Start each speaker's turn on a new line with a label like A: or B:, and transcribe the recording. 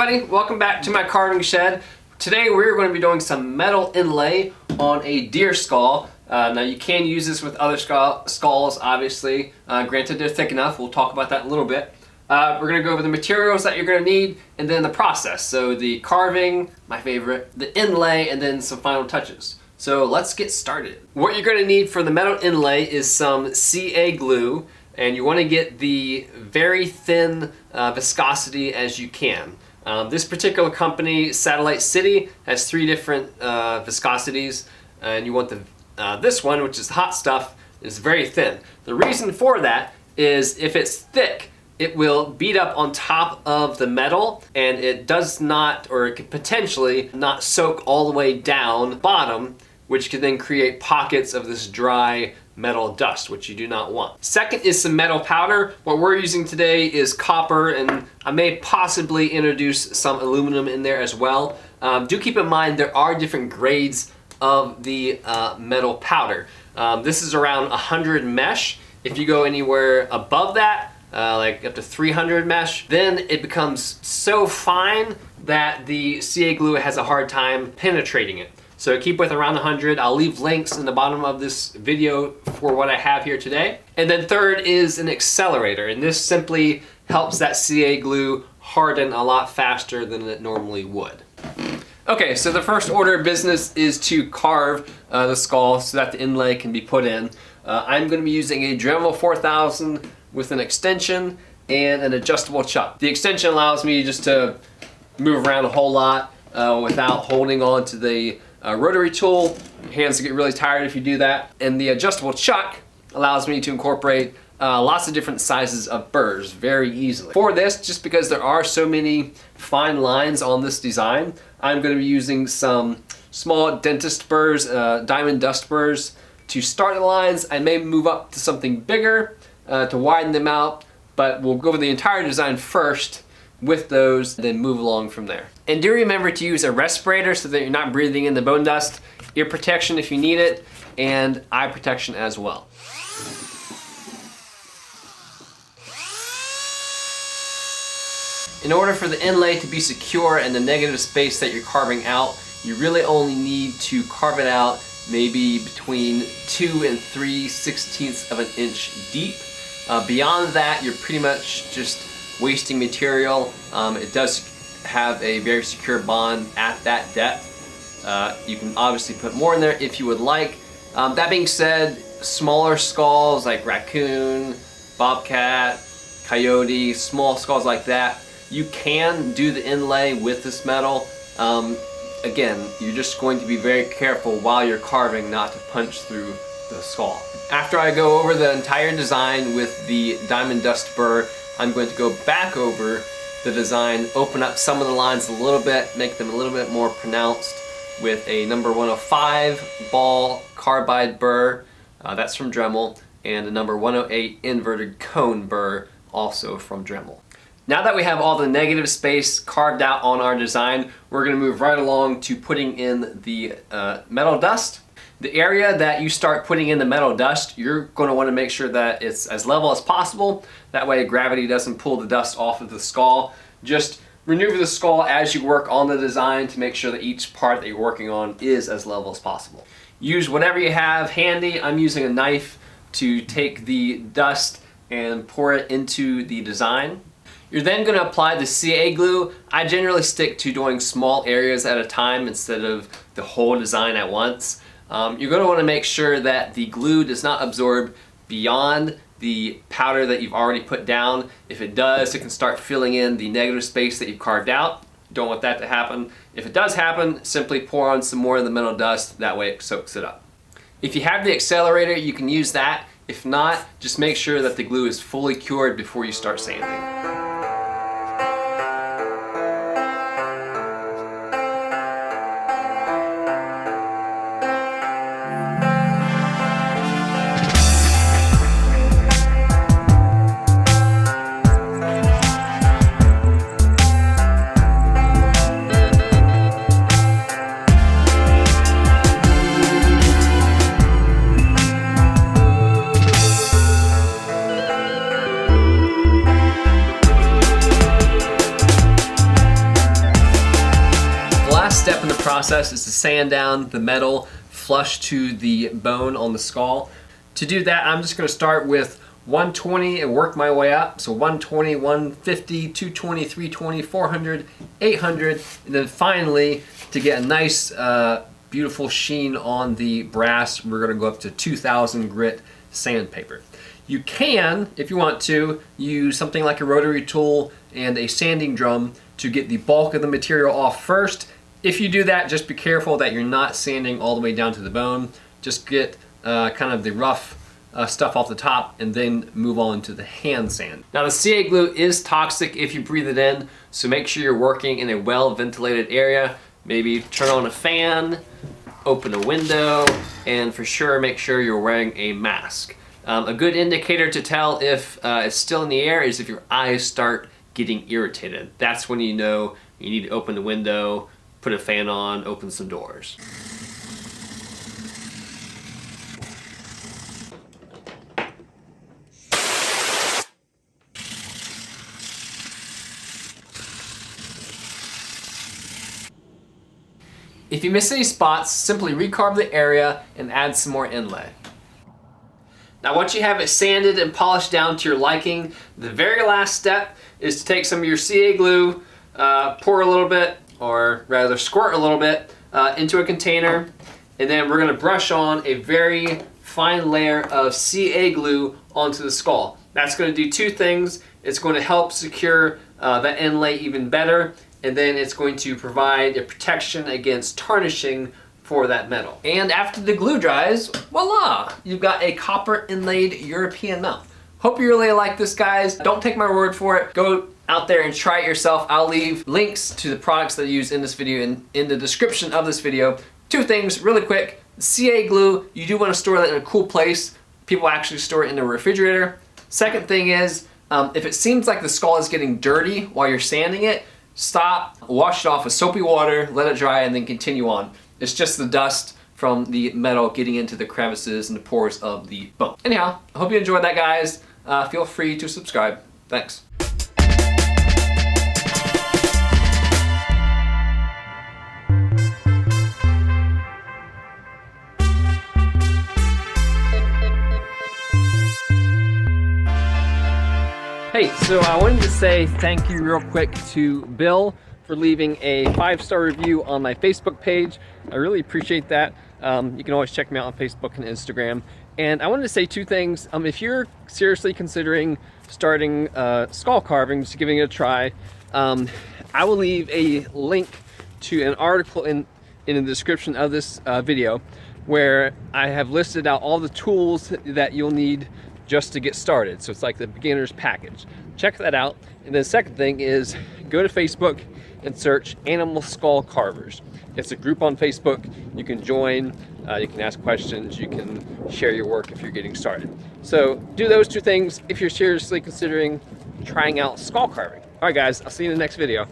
A: everybody, welcome back to my carving shed. Today we're going to be doing some metal inlay on a deer skull. Now you can use this with other skulls, obviously. Granted, they're thick enough. We'll talk about that in a little bit. We're going to go over the materials that you're going to need and then the process. So the carving, my favorite, the inlay, and then some final touches. So let's get started. What you're going to need for the metal inlay is some CA glue, and you want to get the very thin viscosity as you can. This particular company, Satellite City, has 3 different viscosities, and you want this one, which is the hot stuff, is very thin. The reason for that is if it's thick, it will beat up on top of the metal, and it does not, or it could potentially not soak all the way down bottom, which can then create pockets of this dry metal dust, which you do not want. Second is some metal powder. What we're using today is copper, and I may possibly introduce some aluminum in there as well. Do keep in mind there are different grades of the metal powder. This is around 100 mesh. If you go anywhere above that, like up to 300 mesh, then it becomes so fine that the CA glue has a hard time penetrating it. So keep with around 100. I'll leave links in the bottom of this video for what I have here today. And then third is an accelerator, and this simply helps that CA glue harden a lot faster than it normally would. Okay, so the first order of business is to carve the skull so that the inlay can be put in. I'm going to be using a Dremel 4000 with an extension and an adjustable chuck. The extension allows me just to move around a whole lot without holding on to the rotary tool. Your hands get really tired if you do that. And the adjustable chuck allows me to incorporate lots of different sizes of burrs very easily. For this, just because there are so many fine lines on this design, I'm going to be using some small dentist burrs, diamond dust burrs to start the lines. I may move up to something bigger to widen them out, but we'll go over the entire design first with those, then move along from there. And do remember to use a respirator so that you're not breathing in the bone dust, ear protection if you need it, and eye protection as well. In order for the inlay to be secure in the negative space that you're carving out, you really only need to carve it out maybe between 2 and 3/16 of an inch deep. Beyond that, you're pretty much just wasting material. It does have a very secure bond at that depth. You can obviously put more in there if you would like. That being said, smaller skulls like raccoon, bobcat, coyote, small skulls like that, you can do the inlay with this metal. Again, you're just going to be very careful while you're carving not to punch through the skull. After I go over the entire design with the diamond dust burr, I'm going to go back over the design, open up some of the lines a little bit, make them a little bit more pronounced with a number 105 ball carbide burr, that's from Dremel, and a number 108 inverted cone burr, also from Dremel. Now that we have all the negative space carved out on our design, we're going to move right along to putting in the metal dust. The area that you start putting in the metal dust, you're going to want to make sure that it's as level as possible. That way gravity doesn't pull the dust off of the skull. Just maneuver the skull as you work on the design to make sure that each part that you're working on is as level as possible. Use whatever you have handy. I'm using a knife to take the dust and pour it into the design. You're then going to apply the CA glue. I generally stick to doing small areas at a time instead of the whole design at once. You're going to want to make sure that the glue does not absorb beyond the powder that you've already put down. If it does, it can start filling in the negative space that you've carved out. You don't want that to happen. If it does happen, simply pour on some more of the metal dust. That way it soaks it up. If you have the accelerator, you can use that. If not, just make sure that the glue is fully cured before you start sanding. process is to sand down the metal flush to the bone on the skull. To do that, I'm just going to start with 120 and work my way up. So 120, 150, 220, 320, 400, 800, and then finally, to get a nice, beautiful sheen on the brass, we're going to go up to 2000 grit sandpaper. You can, if you want to, use something like a rotary tool and a sanding drum to get the bulk of the material off first. If you do that, just be careful that you're not sanding all the way down to the bone. Just get kind of the rough stuff off the top and then move on to the hand sand. Now the CA glue is toxic if you breathe it in, so make sure you're working in a well ventilated area. Maybe turn on a fan, open a window, and for sure make sure you're wearing a mask. A good indicator to tell if it's still in the air is if your eyes start getting irritated. That's when you know you need to open the window, put a fan on, open some doors. If you miss any spots, simply recarve the area and add some more inlay. Now once you have it sanded and polished down to your liking, the very last step is to take some of your CA glue, pour a little bit, or rather squirt a little bit, into a container, and then we're going to brush on a very fine layer of CA glue onto the skull. That's going to do two things. It's going to help secure that inlay even better, and then it's going to provide a protection against tarnishing for that metal. And after the glue dries, voila! You've got a copper inlaid European mount. Hope you really like this, guys. Don't take my word for it. Go out there and try it yourself. I'll leave links to the products that I use in this video in the description of this video. Two things really quick. CA glue, you do want to store that in a cool place. People actually store it in the refrigerator. Second thing is, if it seems like the skull is getting dirty while you're sanding it, stop, wash it off with soapy water, let it dry, and then continue on. It's just the dust from the metal getting into the crevices and the pores of the bone. Anyhow, I hope you enjoyed that, guys. Feel free to subscribe. Thanks. Hey, so I wanted to say thank you real quick to Bill for leaving a 5-star review on my Facebook page. I really appreciate that. You can always check me out on Facebook and Instagram. And I wanted to say two things. If you're seriously considering starting skull carving, just giving it a try, I will leave a link to an article in the description of this video where I have listed out all the tools that you'll need just to get started. So it's like the beginner's package. Check that out. And then the second thing is go to Facebook and search Animal Skull Carvers. It's a group on Facebook. You can join, you can ask questions, you can share your work if you're getting started. So do those two things if you're seriously considering trying out skull carving. All right, guys, I'll see you in the next video.